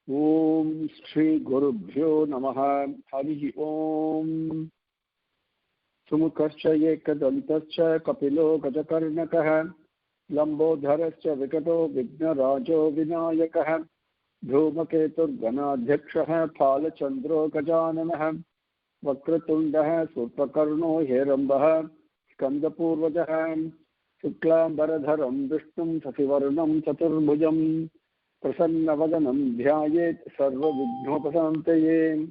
Om Shri Gurubhyo Namaha. Hari Om. Sumukascha Yekadantascha Kapilo Gajakarnakaha Lambodharascha Vikato Vignarajo Vinayakaha Dhrumaketur Ganadhyakshaha Phalachandro Gajananaha Vakratundaha Surpakarno Herambaha Skandapurvajaha Shuklambaradharam Vishnum Sasivarnam Chaturbhujam Prasannavadanam Dhyayet Sarva Vignopasantaye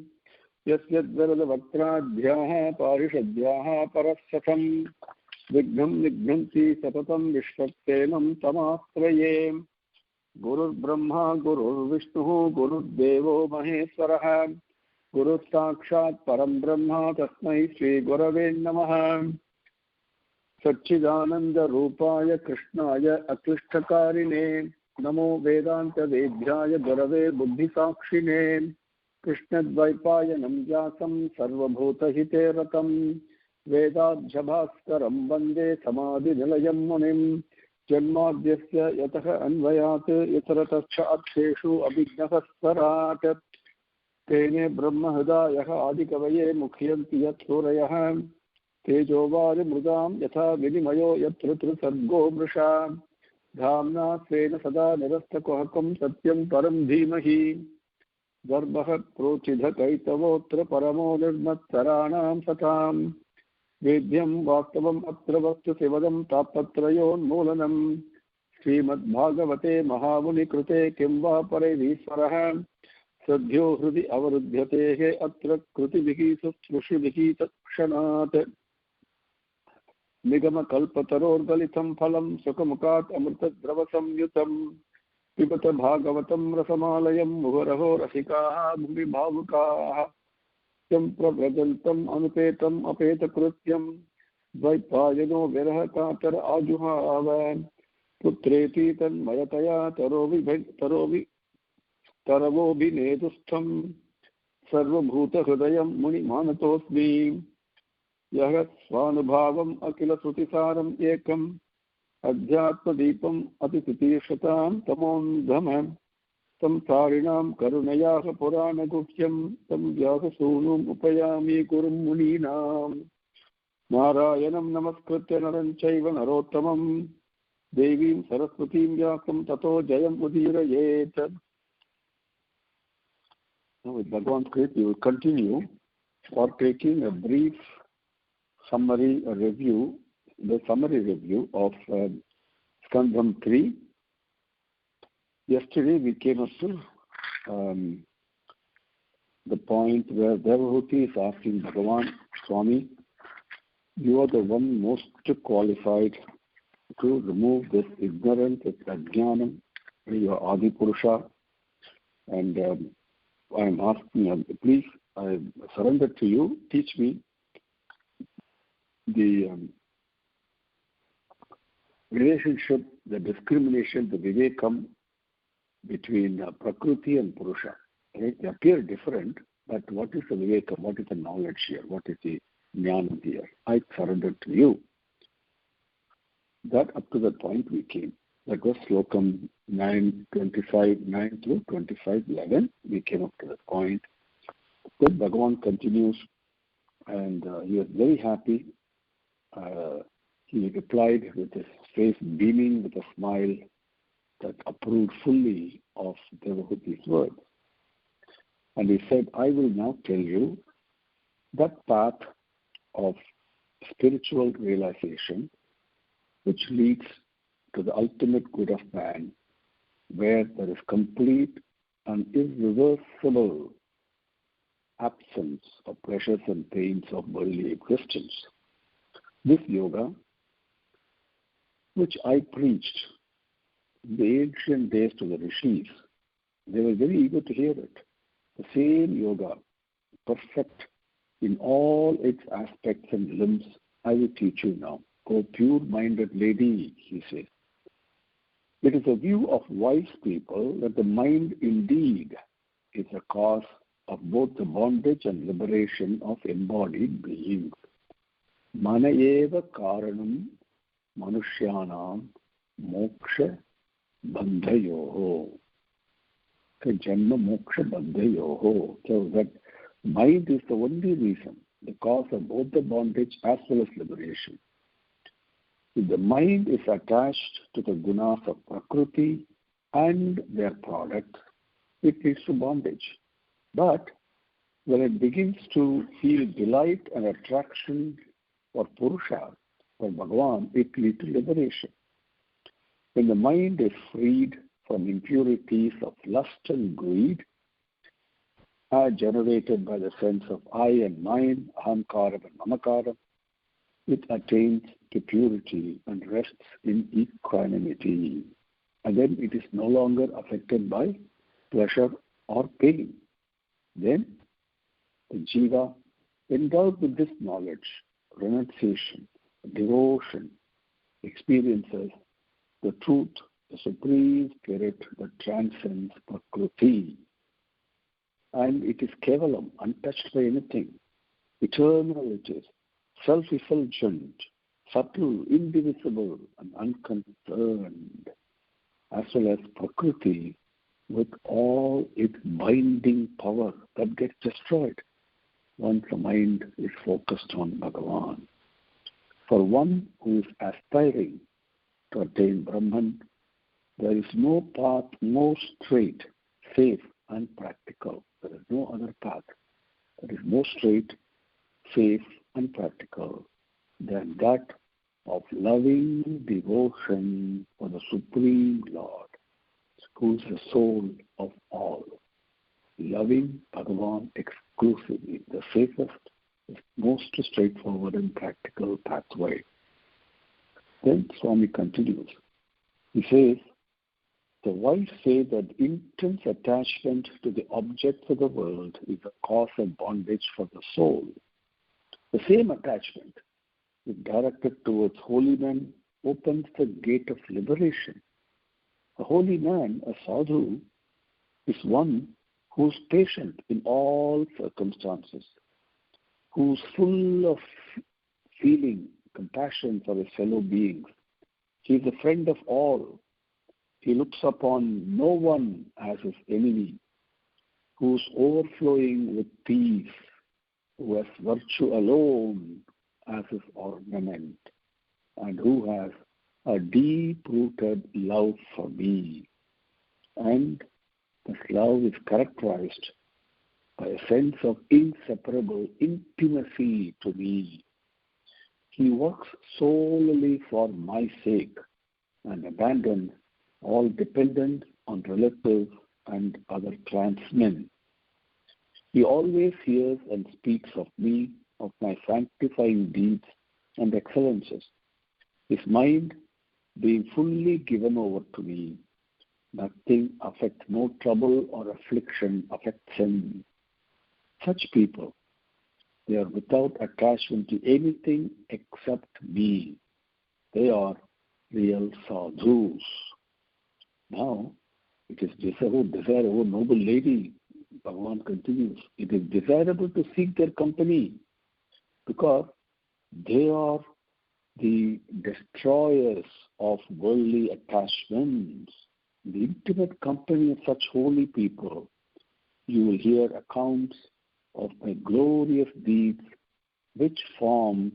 Yasyadvaradavakradhyaha Parishadhyaha Parasatam Vignam Vignanti Satatam Vishwaktenam Tamastraye Gurur Brahma Gurur Vishnu Gurur Devo Maheswaraha Guru Sakshat Param Brahma Tasmai Sri Gurave Namaha Satchidananda Rupaya Krishnaya Aklishtakarine Namo Vedanta Vedhyaya Gurave Buddhi Sakshine Krishna Dvaipayanam Vyasam Sarvabhuta Hite Ratam Vedabhyabhaskaram Vande Samadhi Nilayam Munim Janmadhyasya Yataha Anvayat Yataratascha Aksheshu Abhijnakasparat Tene Brahma Hridayaha Adikavaye Mukhyanti Yat Surayah Tejovari Mrudam Yatha Vinimayo Yatrutru Sargo Mrisha Dhamna Svena Sada Nirastakohakam Satyam Param Dhimahi Darbha Prochidha Kaitavotra Paramo Nirmatsaranam Satam Vedyam Vastavam Atra Vastu Sivadam Tapatrayon Moolanam Srimad Bhagavate Mahavuni Krute Kimva Parevisvaraha Sadhyo Hrudi Avarudhyatehe Atra Kruti Vikisa Srushi Vikita Kshanat Nigama Kalpataror Galitam Phalam Sukamukat Amrita Dravasam Yutam Pibata Bhagavatam Rasamalayam Muharaho Rasikaha Bhumi Bhavukaha Yam Pravrajantam Anupetam Apeta Krutyam Dvaipayano Viraha Katar Ajuhava Putreti Tan Mayataya Tarovi Taravobi Nedustam Sarvabhuta Hridayam Muni Manatosmi Yahat Swanubhavam Akila Sutisaram Ekam Adhyatma Deepam Atititishyatam Tamon Dhamam Tam Sarinam Karunayaha Purana Guhyam Tam Vyasasunum Upayami Kurum Muninam Narayanam Namaskritya Naranchaiva Narottamam Devim Saraswatim Vyasam Tato Jayam Udirayet. Now with Bhagavan's grace we will continue for taking a brief summary review, the summary review of Skandham 3. Yesterday we came up to the point where Devahuti is asking Bhagavan, Swami, you are the one most qualified to remove this ignorance, this ajnanam, you are Adi Purusha, and I am asking, please, I surrender to you, teach me the relationship, the discrimination, the vivekam between Prakriti and Purusha. Right? They appear different, but what is the vivekam? What is the knowledge here? What is the jnana here? I surrender to you. That up to that point we came. That was Slokam 9:25, 9 through 25:11. We came up to that point. Then Bhagavan continues, and he was very happy. He replied with his face beaming with a smile that approved fully of Devahuti's words. And he said, I will now tell you that path of spiritual realization which leads to the ultimate good of man, where there is complete and irreversible absence of pleasures and pains of worldly existence. This yoga, which I preached in the ancient days to the rishis, they were very eager to hear it. The same yoga, perfect in all its aspects and limbs, I will teach you now. O pure-minded lady, he says. It is a view of wise people that the mind indeed is a cause of both the bondage and liberation of embodied beings. Mana eva karanam manushyanam moksha bandhayoho. janma moksha bandhayoho. So that mind is the only reason, the cause of both the bondage as well as liberation. If the mind is attached to the gunas of Prakriti and their products, it leads to bondage. But when it begins to feel delight and attraction for Purusha, for Bhagavan, it leads to liberation. When the mind is freed from impurities of lust and greed, generated by the sense of I and mine, ahamkaram and mamakaram, it attains to purity and rests in equanimity. And then it is no longer affected by pleasure or pain. Then the jiva, endowed with this knowledge, renunciation, devotion, experiences the truth, the supreme spirit that transcends Prakriti. And it is kevalam, untouched by anything. Eternal it is, self-effulgent, subtle, indivisible, and unconcerned, as well as Prakriti with all its binding power that gets destroyed once the mind is focused on Bhagavan. For one who is aspiring to attain Brahman, there is no path more straight, safe, and practical. There is no other path that is more straight, safe, and practical than that of loving devotion for the Supreme Lord, who is the soul of all. Loving Bhagavan exclusively, the safest, most straightforward and practical pathway. Then Swami continues. He says, the wise say that intense attachment to the objects of the world is the cause of bondage for the soul. The same attachment, if directed towards holy men, opens the gate of liberation. A holy man, a sadhu, is one who is patient in all circumstances, who is full of feeling, compassion for his fellow beings. He is a friend of all. He looks upon no one as his enemy, who is overflowing with peace, who has virtue alone as his ornament, and who has a deep-rooted love for me. And this love is characterized by a sense of inseparable intimacy to me. He works solely for my sake and abandons all dependence on relatives and other clansmen. He always hears and speaks of me, of my sanctifying deeds and excellences. His mind being fully given over to me, nothing affects, no trouble or affliction affects him. Such people, they are without attachment to anything except me. They are real sadhus. Now, it is desirable, noble lady, Bhagavan continues, it is desirable to seek their company because they are the destroyers of worldly attachments. In the intimate company of such holy people, you will hear accounts of my glorious deeds which form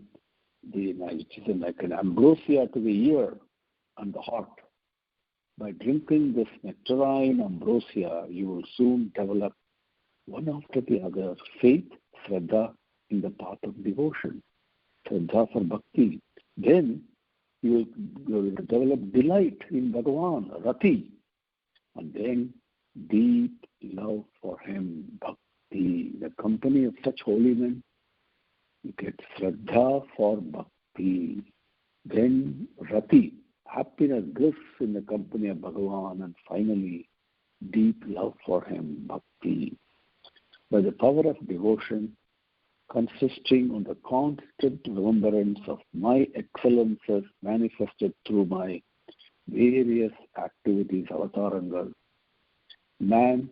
which is like an ambrosia to the ear and the heart. By drinking this nectarine ambrosia, you will soon develop one after the other faith, Shraddha in the path of devotion, Shraddha for bhakti. Then you will develop delight in Bhagavan, Rati, and then deep love for him, bhakti. The company of such holy men, you get Shraddha for bhakti, then Rati, happiness, bliss in the company of Bhagavan, and finally deep love for him, bhakti. By the power of devotion, consisting on the constant remembrance of my excellences manifested through my various activities, avatarangal, man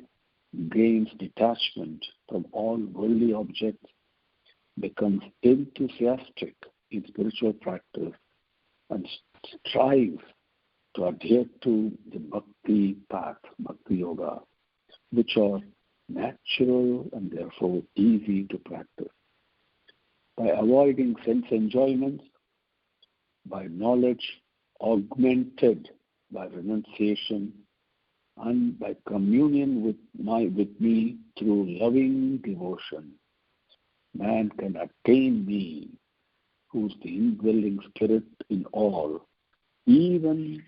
gains detachment from all worldly objects, becomes enthusiastic in spiritual practice, and strives to adhere to the bhakti path, bhakti yoga, which are natural and therefore easy to practice. By avoiding sense enjoyments, by knowledge augmented by renunciation, and by communion with me through loving devotion, man can attain me, who's the indwelling spirit in all, even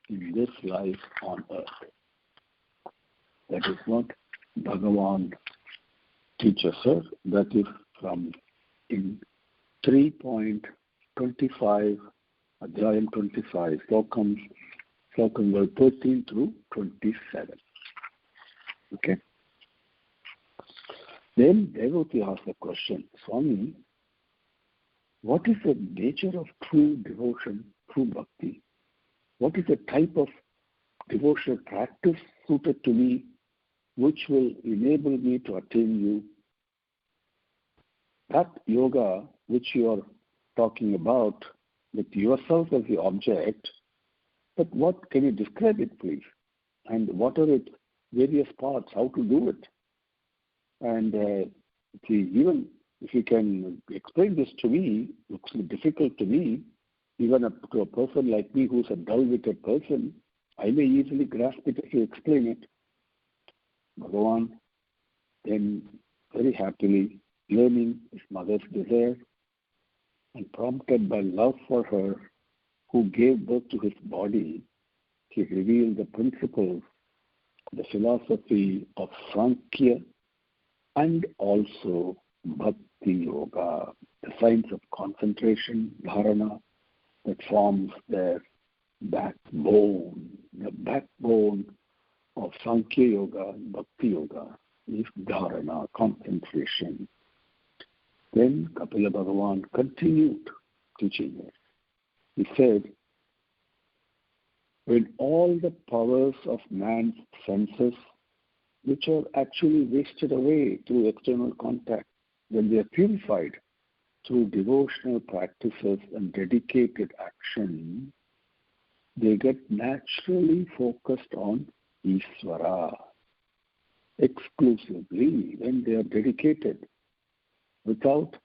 in this life on earth. That is what Bhagavan teaches us. That is from in 3.25, Adhyayam 25, slokam 13 through 27. Okay? Then devotee asks the question, Swami, what is the nature of true devotion, true bhakti? What is the type of devotional practice suited to me, which will enable me to attain you? That yoga which you are talking about with yourself as the object, but what can you describe it, please? And what are its various parts, how to do it? And even if you can explain this to me, it looks difficult to me, even to a person like me who's a dull-witted person, I may easily grasp it if you explain it. Bhagavan then very happily, learning his mother's desire and prompted by love for her, who gave birth to his body, he revealed the principles, the philosophy of Sankhya and also Bhakti Yoga, the science of concentration, dharana, that forms their backbone. The backbone of Sankhya Yoga and Bhakti Yoga is dharana, concentration. Then Kapila Bhagavan continued teaching it. He said, when all the powers of man's senses, which are actually wasted away through external contact, when they are purified through devotional practices and dedicated action, they get naturally focused on Ishvara exclusively when they are dedicated. Without,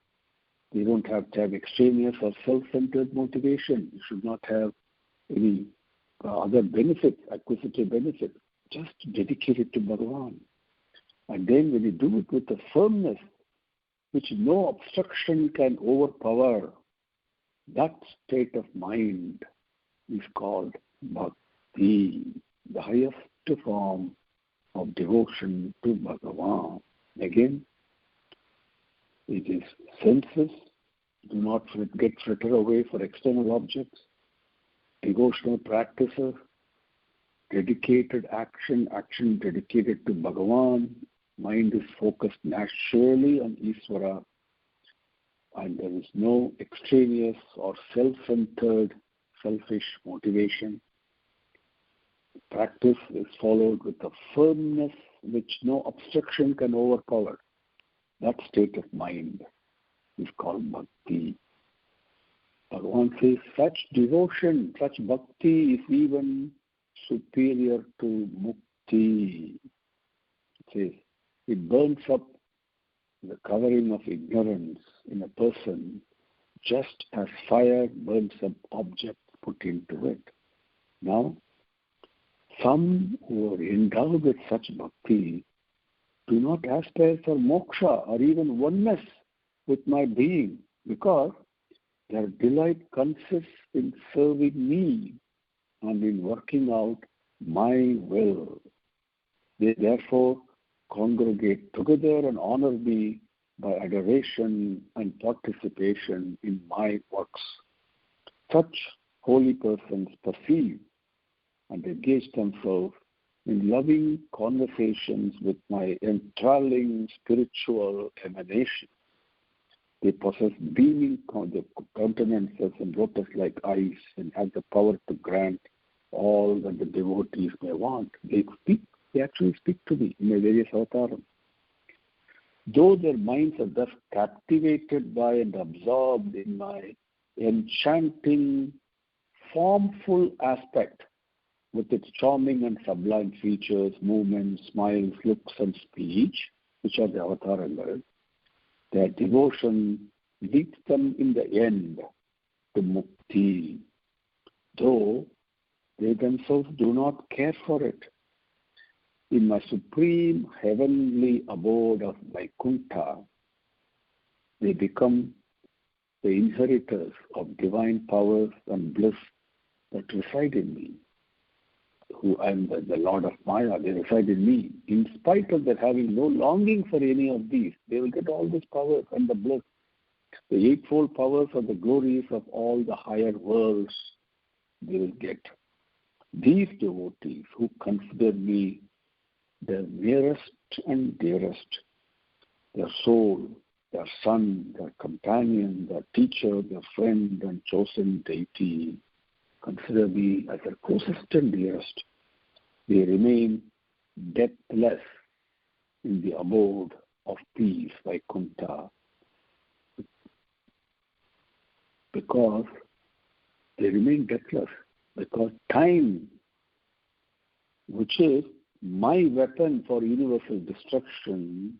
they don't have to have extraneous or self-centered motivation. You should not have any other benefits, acquisitive benefits. Just dedicate it to Bhagavan. And then when you do it with a firmness which no obstruction can overpower, that state of mind is called bhakti, the highest form of devotion to Bhagavan. Again, it is senses, do not get frittered away for external objects, devotional practices, dedicated action dedicated to Bhagavan, mind is focused naturally on Ishvara, and there is no extraneous or self-centered, selfish motivation. Practice is followed with a firmness which no obstruction can overpower. That state of mind is called bhakti. Bhagavan says such devotion, such bhakti is even superior to mukti. It says it burns up the covering of ignorance in a person just as fire burns up objects put into it. Now, some who are endowed with such bhakti do not aspire for moksha or even oneness with my being, because their delight consists in serving me and in working out my will. They therefore congregate together and honor me by adoration and participation in my works. Such holy persons perceive and engage themselves in loving conversations with my enthralling spiritual emanation. They possess beaming countenances and lotus-like eyes and have the power to grant all that the devotees may want. They actually speak to me in my various avatars. Though their minds are thus captivated by and absorbed in my enchanting, formful aspect, with its charming and sublime features, movements, smiles, looks, and speech, which are the avatarangas, their devotion leads them in the end to mukti, though they themselves do not care for it. In my supreme heavenly abode of Vaikuntha, they become the inheritors of divine powers and bliss that reside in me. Who I am the Lord of Maya, they reside in me. In spite of their having no longing for any of these, they will get all these powers and the bliss. The eightfold powers of the glories of all the higher worlds they will get. These devotees who consider me their nearest and dearest, their soul, their son, their companion, their teacher, their friend and chosen deity, consider me as their closest and dearest. They remain deathless in the abode of peace, Vaikuntha, because they remain deathless, because time, which is my weapon for universal destruction,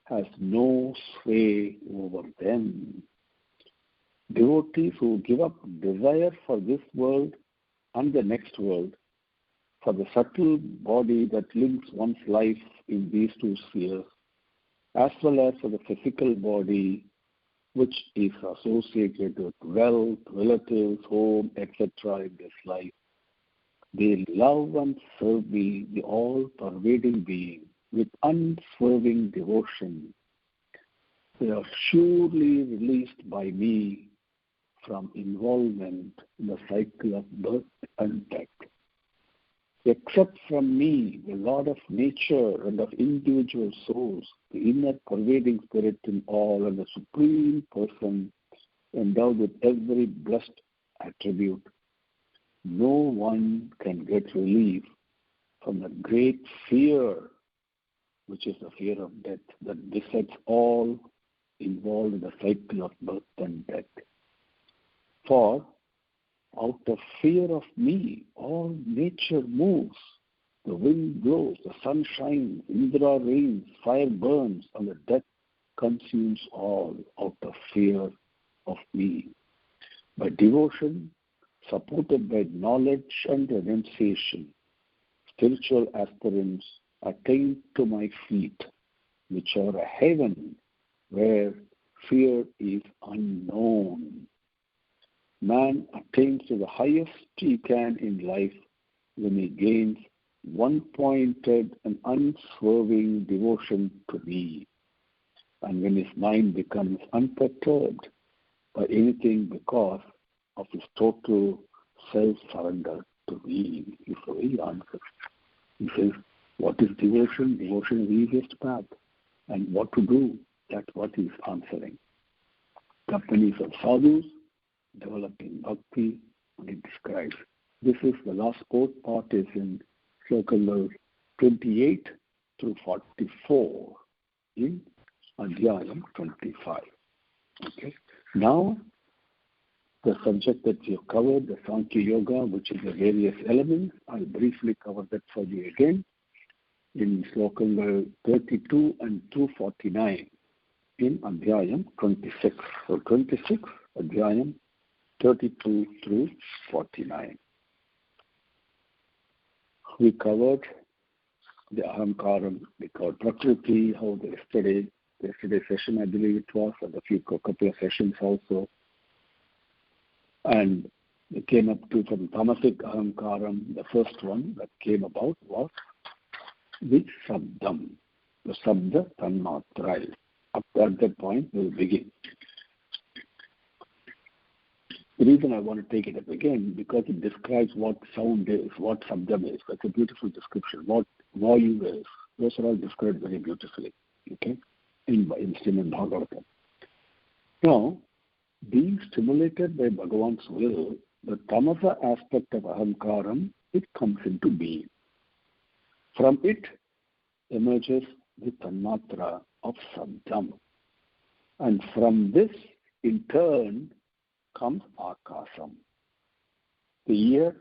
has no sway over them. Devotees who give up desire for this world and the next world, for the subtle body that links one's life in these two spheres, as well as for the physical body which is associated with wealth, relatives, home, etc. in this life, they love and serve me, the all-pervading being, with unswerving devotion. They are surely released by me from involvement in the cycle of birth and death. Except from me, the Lord of nature and of individual souls, the inner pervading spirit in all, and the supreme person endowed with every blessed attribute, no one can get relief from the great fear, which is the fear of death, that besets all involved in the cycle of birth and death. For out of fear of me, all nature moves. The wind blows, the sun shines, Indra rains, fire burns, and the death consumes all out of fear of me. By devotion, supported by knowledge and renunciation, spiritual aspirants attain to my feet, which are a heaven where fear is unknown. Man attains to the highest he can in life when he gains one-pointed and unswerving devotion to me, and when his mind becomes unperturbed by anything because of his total self-surrender to me. Is the way he answers. He says, what is devotion? Devotion is the easiest path. And what to do? That's what he is answering. Companies of sadhus, developing bhakti, and it describes. This is the last fourth part is in sloka number 28 through 44 in Adhyayam 25. Okay. Now, the subject that we have covered, the Sankhya Yoga, which is the various elements, I'll briefly cover that for you again in sloka number 32 and 249 in Adhyayam 26. So 26, Adhyayam 32 through 49. We covered the Ahamkaram, we covered Prakriti, how the yesterday session I believe it was, and a couple of sessions also. And we came up to from Tamasic Ahamkaram, the first one that came about was the Sabdam, the Sabda Tanmatrai. Up at that point we'll begin. The reason I want to take it up again, because it describes what sound is, what Sabdam is. That's a beautiful description. What vayu is. Those are all described very beautifully. Okay? In Srimad Bhagavata. Now, being stimulated by Bhagavan's will, the tamasa aspect of ahamkaram, it comes into being. From it emerges the tanmatra of sabdam. And from this, in turn, comes akasam. The ear,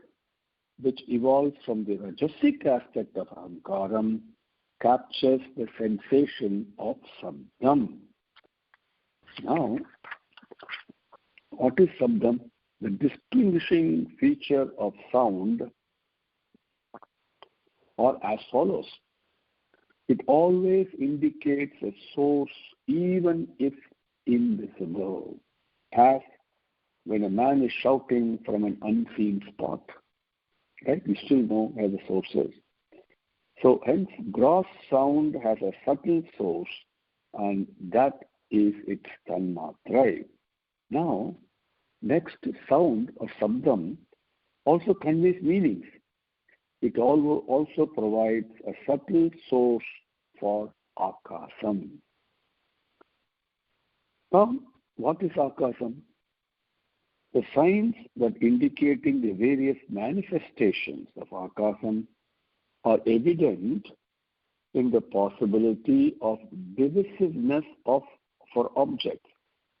which evolves from the rajasic aspect of Ahankaram, captures the sensation of Sabdam. Now, what is Sabdam? The distinguishing feature of sound are as follows. It always indicates a source even if invisible, as when a man is shouting from an unseen spot. Right? We still know where the source is. So hence, gross sound has a subtle source, and that is its tanmatrai. Now, next, sound or sabdam also conveys meanings. It also provides a subtle source for akasam. Now, what is akasam? The signs that indicating the various manifestations of akasam are evident in the possibility of divisiveness for objects,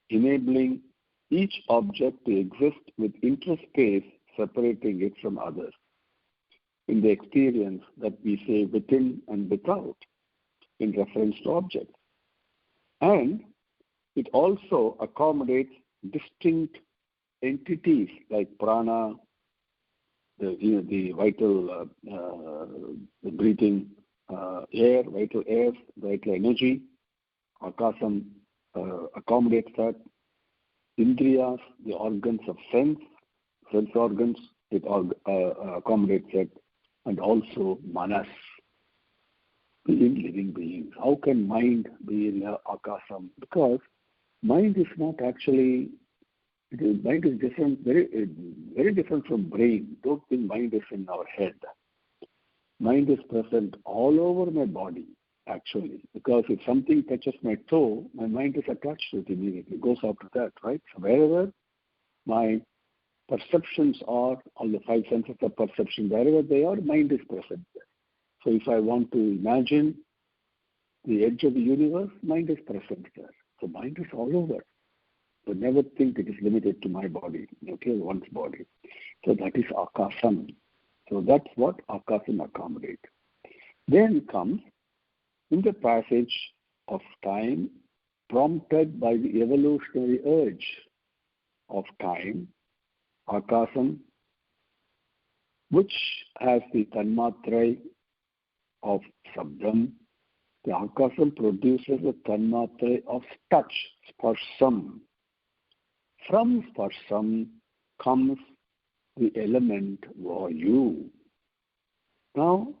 enabling each object to exist with interspace separating it from others, in the experience that we say within and without, in reference to objects. And it also accommodates distinct entities like prana, the vital, the breathing air, vital energy. Akasam accommodates that. Indriyas, the organs of sense organs, it accommodates it. And also manas, being living beings. How can mind be in akasam? Because mind is not actually, mind is different, very different from brain. Don't think mind is in our head. Mind is present all over my body, actually, because if something touches my toe, my mind is attached to it immediately, goes after that, right? So wherever my perceptions are, all the five senses of perception, wherever they are, mind is present there. So if I want to imagine the edge of the universe, mind is present there. So mind is all over. But never think it is limited to my body, okay, one's body. So that is akasam. So that's what akasam accommodates. Then comes, in the passage of time, prompted by the evolutionary urge of time, akasam, which has the tanmatrai of sabdam, the akasam produces a tanmatrai of touch, sparsam. From sparsam comes the element vayu. Now,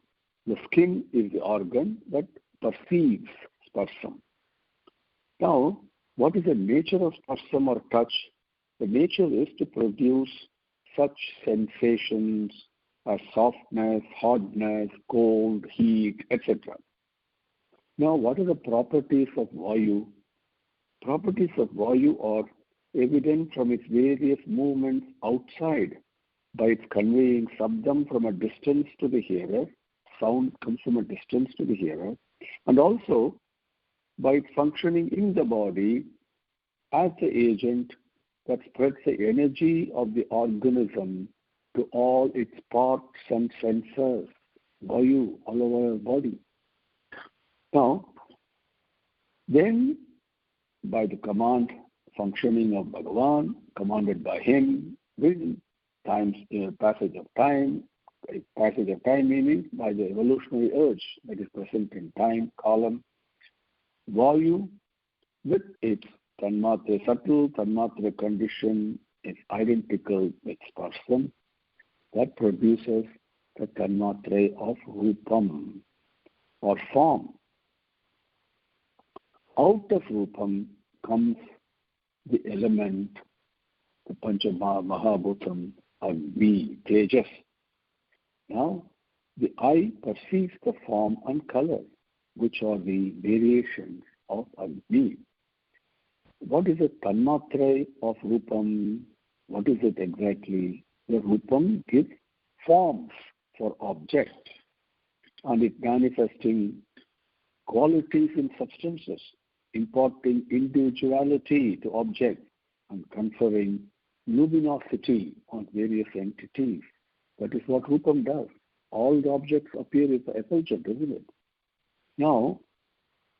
the skin is the organ that perceives sparsam. Now, what is the nature of sparsam or touch? The nature is to produce such sensations as softness, hardness, cold, heat, etc. Now, what are the properties of vayu? Properties of vayu are evident from its various movements outside, by its conveying sabdam from a distance to the hearer, sound comes from a distance to the hearer, and also by its functioning in the body as the agent that spreads the energy of the organism to all its parts and sensors, vayu, all over our body. Now, then by the command, functioning of Bhagavan, commanded by him, with passage of time meaning by the evolutionary urge that is present in time column, vayu with its tanmatra, subtle tanmatra condition is identical with sparsam, that produces the tanmatra of rupam or form. Out of rupam comes the element, the pancha mahabhutam, Agni, Tejas. Now, the eye perceives the form and color, which are the variations of Agni. What is the tanmatra of rupam? What is it exactly? The rupam gives forms for objects, and it manifesting qualities in substances, imparting individuality to objects and conferring luminosity on various entities. That is what Rupam does. All the objects appear as effulgent, isn't it? Now,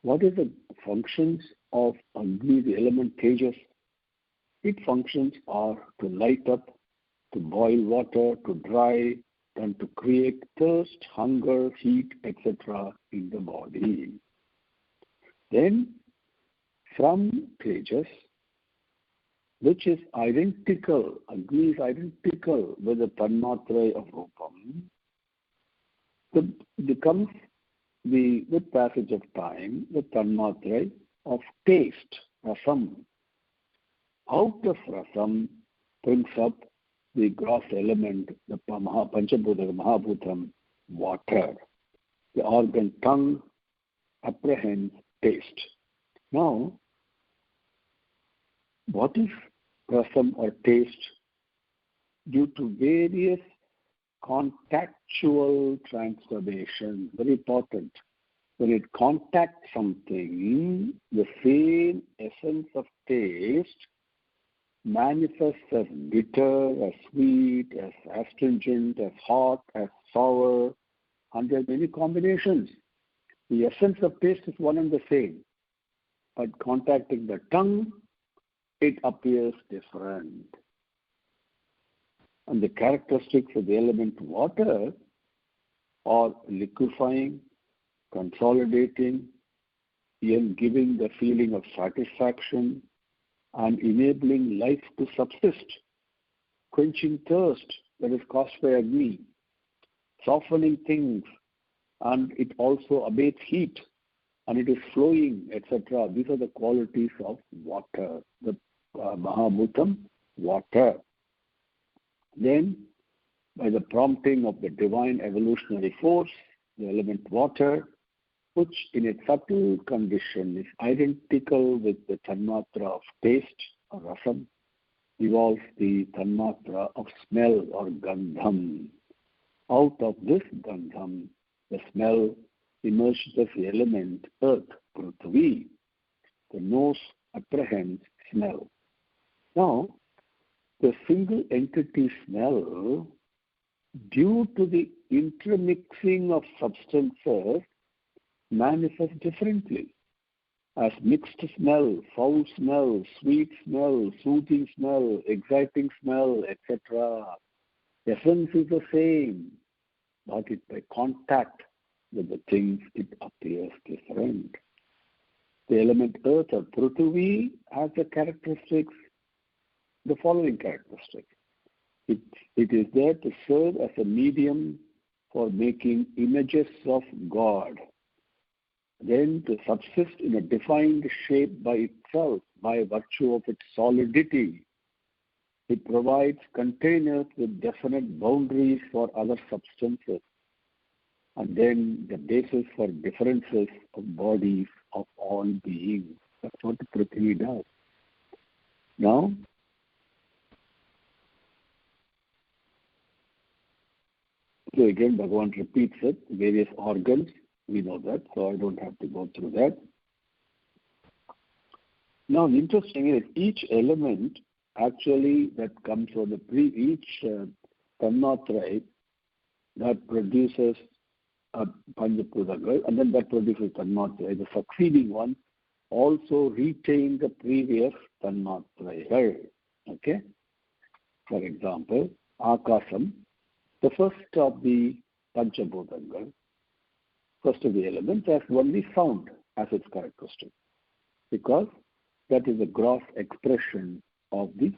what is the functions of Agni, the element Tejas? Its functions are to light up, to boil water, to dry, and to create thirst, hunger, heat, etc. in the body. Then, from Tejas, which is identical, Agni is identical with the Tanmatraya of Rupam, becomes with passage of time, the Tanmatraya of taste, Rasam. Out of Rasam brings up the gross element, the Panchabhuta, Mahabhutam, water. The organ tongue apprehends taste. Now, what is rasam or taste? Due to various contactual transformations, very important. When it contacts something, the same essence of taste manifests as bitter, as sweet, as astringent, as hot, as sour, and there are many combinations. The essence of taste is one and the same, but contacting the tongue, it appears different. And the characteristics of the element water are liquefying, consolidating, even giving the feeling of satisfaction, and enabling life to subsist, quenching thirst that is caused by Agni, softening things, and it also abates heat, and it is flowing, etc. These are the qualities of water, the Mahabhutam, water. Then, by the prompting of the divine evolutionary force, the element water, which in its subtle condition is identical with the Tanmatra of taste or rasam, evolves the Tanmatra of smell or Gandham. Out of this Gandham, the smell emerges as the element earth, Prithvi. The nose apprehends smell. Now, the single entity smell, due to the intermixing of substances, manifests differently as mixed smell, foul smell, sweet smell, soothing smell, exciting smell, etc. Essence is the same, but by contact with the things, it appears different. The element earth or Prithvi has the characteristics, the following characteristics. It is there to serve as a medium for making images of God, then to subsist in a defined shape by itself, by virtue of its solidity. It provides containers with definite boundaries for other substances, and then the basis for differences of bodies of all beings. That's what the Prithvi does. Now, so again, Bhagavan repeats it, various organs, we know that, so I don't have to go through that. Now, interesting is each element actually that comes from each Tanmatraya that produces a Panchapudanga, and then that produces Tanmatraya. The succeeding one also retain the previous Tanmatraya. Okay? For example, Akasam, the first of the Panchabhutanga, first of the elements, has only sound as its characteristic, because that is a gross expression of the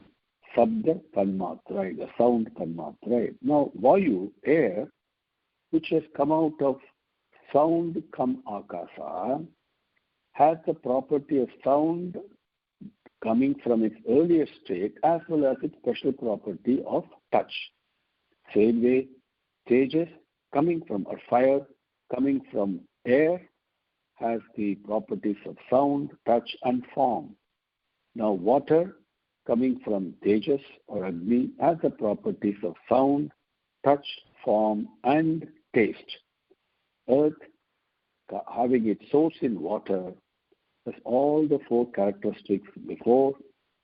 Sabda Tanmatraya, the sound Tanmatraya. Now, Vayu, air, which has come out of sound come Akasa, has the property of sound coming from its earlier state as well as its special property of touch. Same way, Tejas coming from, or fire coming from air has the properties of sound, touch, and form. Now, water coming from Tejas or Agni has the properties of sound, touch, form, and taste. Earth, having its source in water, has all the four characteristics before: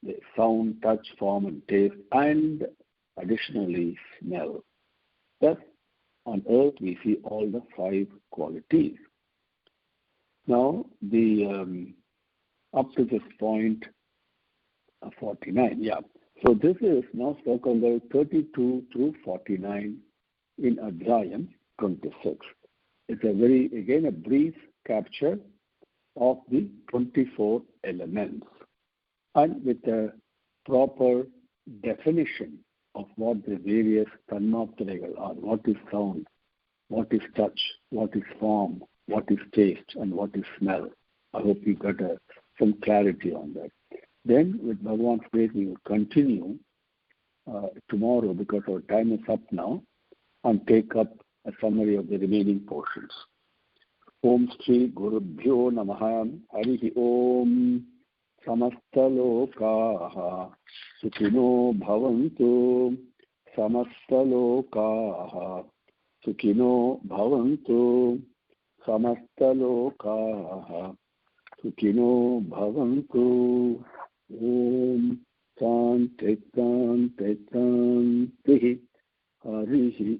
the sound, touch, form, and taste, and additionally smell. Thus, on earth we see all the 5 qualities. Now, up to this point, 49, yeah. So this is now sloka number 32 through 49 in Adhyayam 26. It's a brief capture of the 24 elements, and with a proper definition of what the various tanmatragal are, what is sound, what is touch, what is form, what is taste, and what is smell. I hope you got some clarity on that. Then, with Bhagavan's grace, we will continue tomorrow, because our time is up now, and take up a summary of the remaining portions. Om Shri Gurubhyo Namaha Harihi Om Samastalokaha Sukhino Bhavantu Samastalokaha Sukhino Bhavantu Samastalokaha Sukhino Bhavantu. Om Shanti Shanti Shanti Harihi